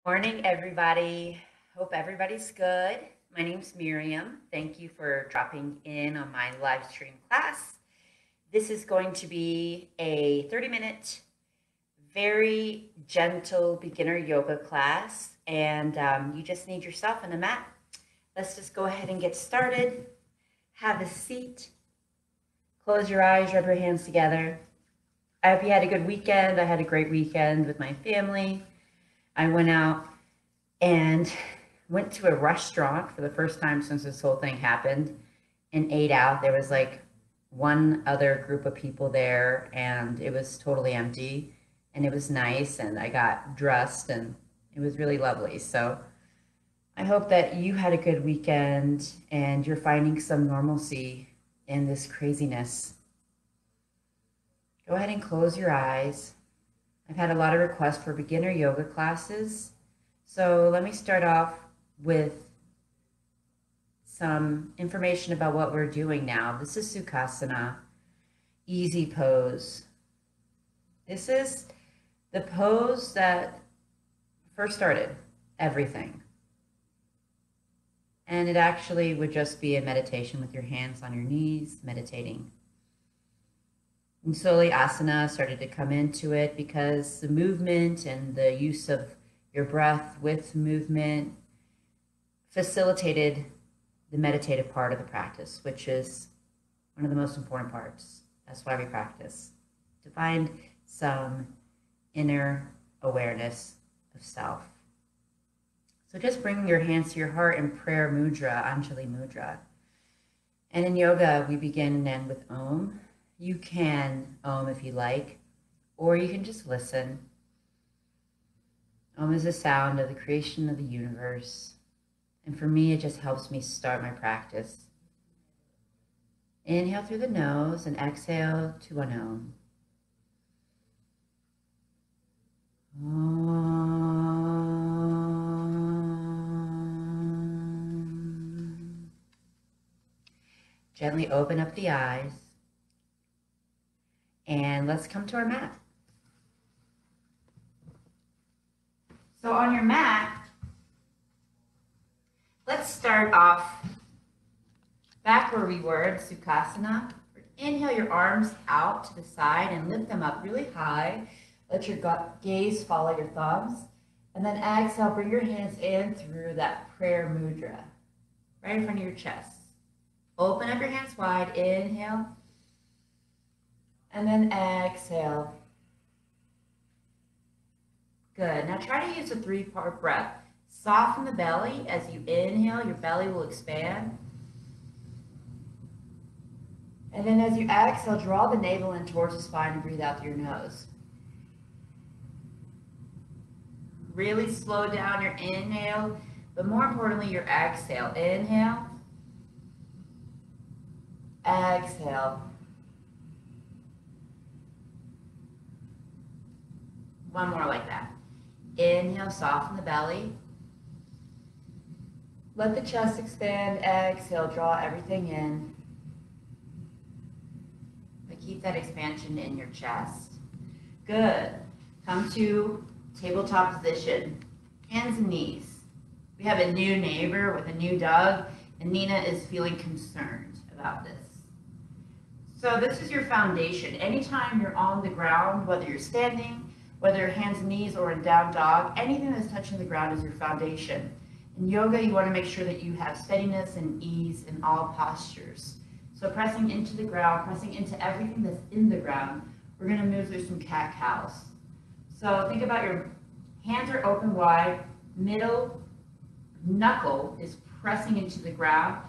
Morning, everybody. Hope everybody's good. My name's Miriam. Thank you for dropping in on my live stream class. This is going to be a 30-minute, very gentle beginner yoga class, and you just need yourself and a mat. Let's just go ahead and get started. Have a seat. Close your eyes, rub your hands together. I hope you had a good weekend. I had a great weekend with my family. I went out and went to a restaurant for the first time since this whole thing happened and ate out. There was like one other group of people there and it was totally empty and it was nice, and I got dressed and it was really lovely. So I hope that you had a good weekend and you're finding some normalcy in this craziness. Go ahead and close your eyes. I've had a lot of requests for beginner yoga classes. So let me start off with some information about what we're doing now. This is Sukhasana, easy pose. This is the pose that first started everything. And it actually would just be a meditation with your hands on your knees, meditating. And slowly asana started to come into it because the movement and the use of your breath with movement facilitated the meditative part of the practice, which is one of the most important parts. That's why we practice, to find some inner awareness of self. So just bring your hands to your heart in prayer mudra, Anjali mudra. And in yoga, we begin and end with Om. You can Om if you like, or you can just listen. Om is the sound of the creation of the universe. And for me, it just helps me start my practice. Inhale through the nose and exhale to an Om. Om. Gently open up the eyes. And let's come to our mat. So on your mat, let's start off back where we were in Sukhasana. Inhale your arms out to the side and lift them up really high. Let your gaze follow your thumbs. And then exhale, bring your hands in through that prayer mudra, right in front of your chest. Open up your hands wide, inhale. And then exhale. Good. Now try to use a 3-part breath. Soften the belly. As you inhale, your belly will expand. And then as you exhale, draw the navel in towards the spine and breathe out through your nose. Really slow down your inhale, but more importantly, your exhale. Inhale. Exhale. One more like that. Inhale, soften the belly. Let the chest expand. Exhale, draw everything in. But keep that expansion in your chest. Good. Come to tabletop position. Hands and knees. We have a new neighbor with a new dog, and Nina is feeling concerned about this. So this is your foundation. Anytime you're on the ground, whether you're standing, whether your hands and knees or in down dog, anything that's touching the ground is your foundation. In yoga, you want to make sure that you have steadiness and ease in all postures. So pressing into the ground, pressing into everything that's in the ground, we're going to move through some cat-cows. So think about your hands are open wide, middle knuckle is pressing into the ground.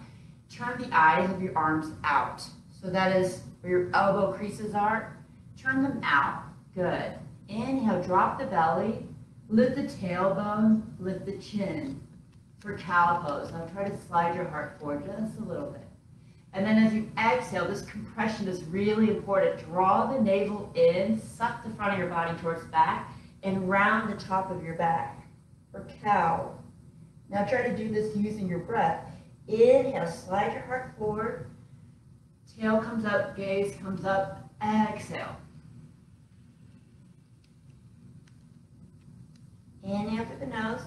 Turn the eyes of your arms out. So that is where your elbow creases are. Turn them out. Good. Inhale, drop the belly, lift the tailbone, lift the chin for cow pose. Now try to slide your heart forward just a little bit. And then as you exhale, this compression is really important. Draw the navel in, suck the front of your body towards back, and round the top of your back for cow. Now try to do this using your breath. Inhale, slide your heart forward, tail comes up, gaze comes up, exhale. Inhale through the nose.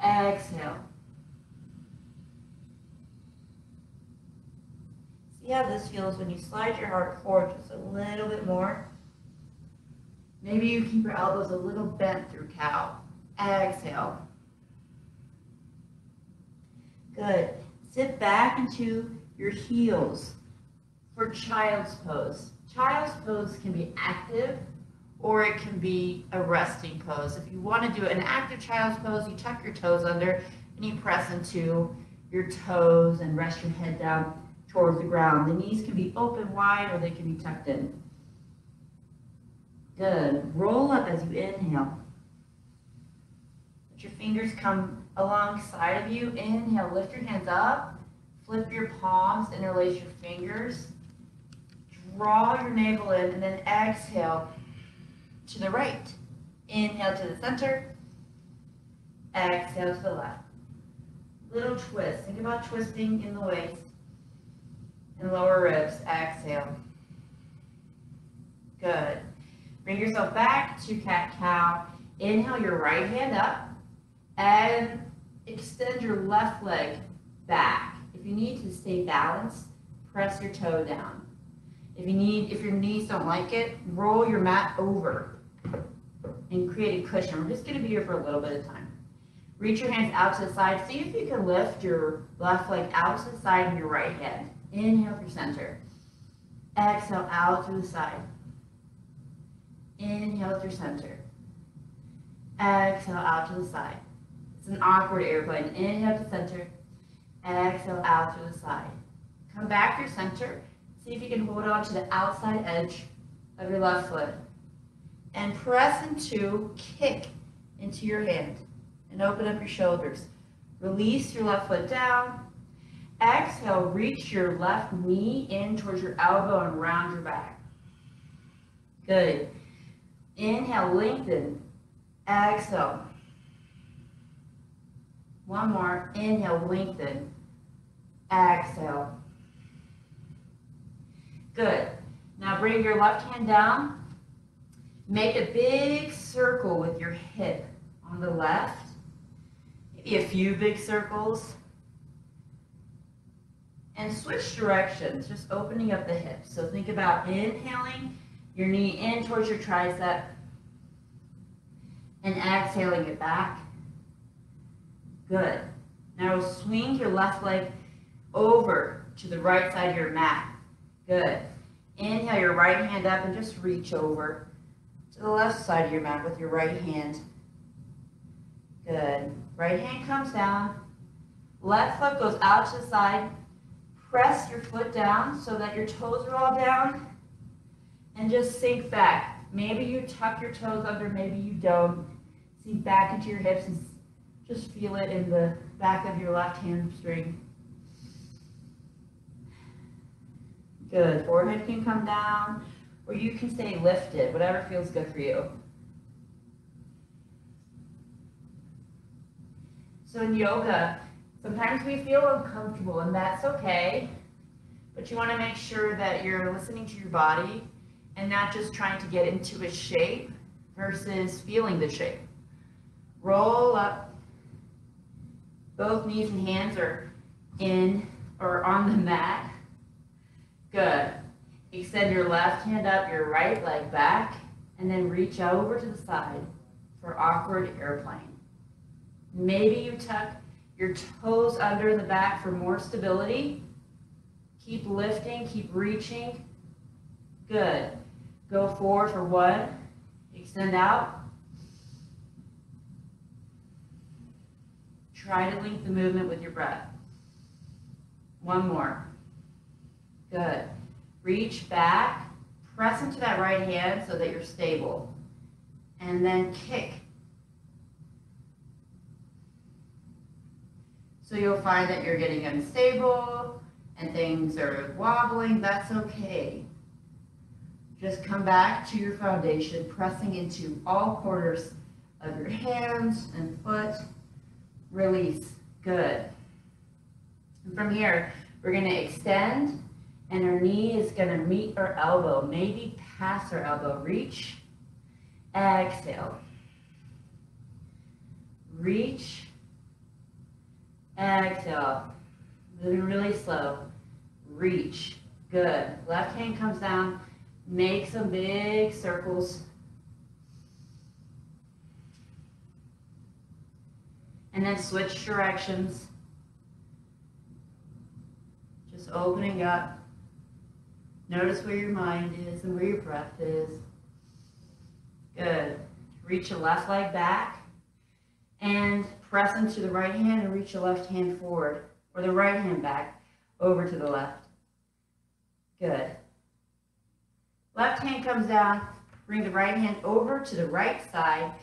Exhale. See how this feels when you slide your heart forward just a little bit more? Maybe you keep your elbows a little bent through cow. Exhale. Good. Sit back into your heels for child's pose. Child's pose can be active or it can be a resting pose. If you want to do an active child's pose, you tuck your toes under and you press into your toes and rest your head down towards the ground. The knees can be open wide or they can be tucked in. Good. Roll up as you inhale. Let your fingers come alongside of you. Inhale, lift your hands up. Flip your palms, interlace your fingers. Draw your navel in and then exhale to the right. Inhale to the center. Exhale to the left. Little twist. Think about twisting in the waist and lower ribs. Exhale. Good. Bring yourself back to cat-cow. Inhale your right hand up and extend your left leg back. If you need to stay balanced, press your toe down. If your knees don't like it, roll your mat over and create a cushion. We're just going to be here for a little bit of time. Reach your hands out to the side. See if you can lift your left leg out to the side and your right hand. Inhale through center. Exhale out through the side. Inhale through center. Exhale out to the side. It's an awkward airplane. Inhale to center. Exhale out through the side. Come back through center. See if you can hold on to the outside edge of your left foot. And press into, kick into your hand. And open up your shoulders. Release your left foot down. Exhale, reach your left knee in towards your elbow and round your back. Good. Inhale, lengthen. Exhale. One more. Inhale, lengthen. Exhale. Good. Now bring your left hand down. Make a big circle with your hip on the left. Maybe a few big circles. And switch directions, just opening up the hips. So think about inhaling your knee in towards your tricep and exhaling it back. Good. Now swing your left leg over to the right side of your mat. Good. Inhale your right hand up and just reach over to the left side of your mat with your right hand. Good. Right hand comes down. Left foot goes out to the side. Press your foot down so that your toes are all down. And just sink back. Maybe you tuck your toes under, maybe you don't. Sink back into your hips and just feel it in the back of your left hamstring. Good. Forehead can come down, or you can stay lifted, whatever feels good for you. So in yoga, sometimes we feel uncomfortable, and that's okay. But you want to make sure that you're listening to your body and not just trying to get into a shape versus feeling the shape. Roll up. Both knees and hands are in or on the mat. Good. Extend your left hand up, your right leg back, and then reach over to the side for awkward airplane. Maybe you tuck your toes under the back for more stability. Keep lifting, keep reaching. Good. Go forward for one. Extend out. Try to link the movement with your breath. One more. Good. Reach back. Press into that right hand so that you're stable. And then kick. So you'll find that you're getting unstable and things are wobbling. That's okay. Just come back to your foundation, pressing into all corners of your hands and foot. Release. Good. And from here, we're going to extend, and our knee is going to meet our elbow, maybe past our elbow. Reach, exhale. Reach, exhale. Moving really slow. Reach, good. Left hand comes down, make some big circles. And then switch directions. Just opening up. Notice where your mind is and where your breath is. Good. Reach your left leg back and press into the right hand and reach your left hand forward, or the right hand back over to the left. Good. Left hand comes down, bring the right hand over to the right side,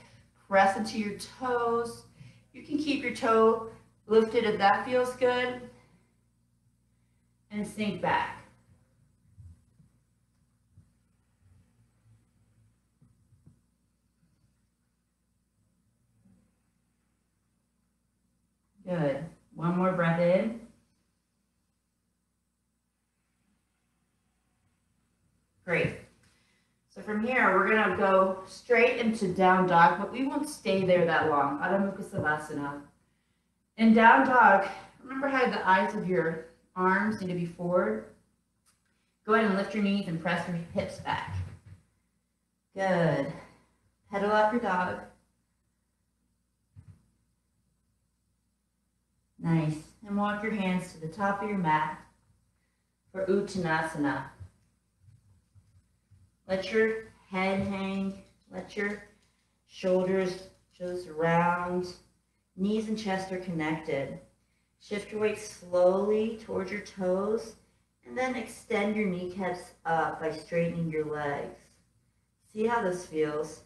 press into your toes. You can keep your toe lifted if that feels good, and sink back. Good. One more breath in. Great. So from here, we're going to go straight into down dog, but we won't stay there that long. Adho Mukha Savasana. In down dog, remember how the eyes of your arms need to be forward? Go ahead and lift your knees and press your hips back. Good. Pedal up your dog. Nice. And walk your hands to the top of your mat for Uttanasana. Let your head hang. Let your shoulders just round. Knees and chest are connected. Shift your weight slowly towards your toes and then extend your kneecaps up by straightening your legs. See how this feels.